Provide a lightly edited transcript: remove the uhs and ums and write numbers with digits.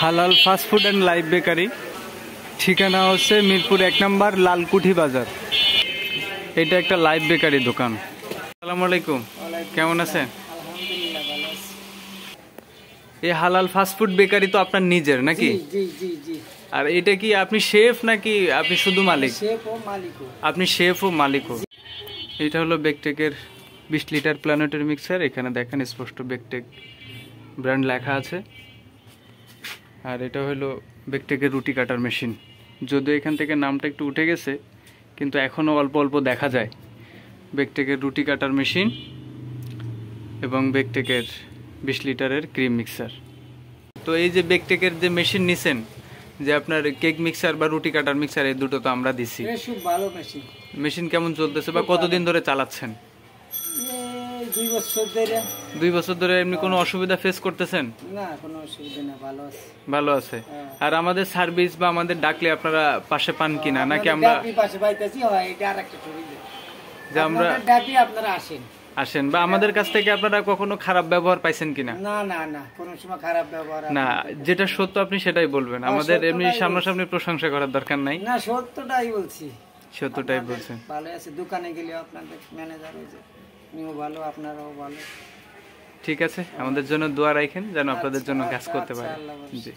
হালাল fast food and live bakery, ঠিকানা হচ্ছে মিরপুর 1 নম্বর লালকুঠি বাজার। এটা একটা লাইভ বেকারি দোকান। আসসালামু আলাইকুম, কেমন আছেন? আলহামদুলিল্লাহ ভালো আছি। এই হালাল ফাস্ট ফুড বেকারি তো আপনার নিজের নাকি? জি জি জি। আর এটা কি আপনি শেফ নাকি আপনি শুধু মালিক? শেফ ও মালিকও। আপনি শেফ ও মালিকও। এটা হলো বেকটেকের 20 লিটার প্ল্যানেটারি মিক্সার। এখানে দেখেন স্পষ্ট বেকটেক ব্র্যান্ড লেখা আছে। আর এটা হলো বেকটেকের রুটি কাটার মেশিন। যদিও এখান থেকে নামটা একটু উঠে গেছে, কিন্তু এখনও অল্প অল্প দেখা যায়। বেকটেকের রুটি কাটার মেশিন এবং বেকটেকের 20 লিটারের ক্রিম মিক্সার। তো এই যে বেকটেকের যে মেশিন নিছেন, যে আপনার কেক মিক্সার বা রুটি কাটার মিক্সার, এই দুটো তো আমরা দিছি। খুব ভালো মেশিন। মেশিন কেমন চলতেছে বা কতদিন ধরে চালাচ্ছেন? 2 বছর ধরে। 2 বছর ধরে এমনি কোনো অসুবিধা ফেস করতেছেন? না, কোনো অসুবিধা না, ভালো আছে। ভালো আছে। আর আমাদের সার্ভিস বা আমাদের ডাকলে আপনারা পাশে পান কিনা, নাকি আমরা পাশে পাইতেছি? হয়, এটা আরেকটা সুবিধা যে আমরা ডাকি আপনারা আসেন, বা আমাদের কাছ থেকে আপনারা কখনো খারাপ ব্যবহার পাইছেন কিনা? না না না, কোনো সময় খারাপ ব্যবহার না, যেটা সত্য আপনি সেটাই বলবেন। আমাদের এমনি সামনাসামনি প্রশংসা করার দরকার নাই। না, সত্যটাই বলছি। সত্যটাই বলছেন। ভালো আছে। দোকানে গেলে আপনাদের ম্যানেজার হয়েছে, উনিও ভালো, আপনারাও ভালো। ঠিক আছে, আমাদের জন্য দোয়া রাখেন যেন আপনাদের জন্য কাজ করতে পারে। জি।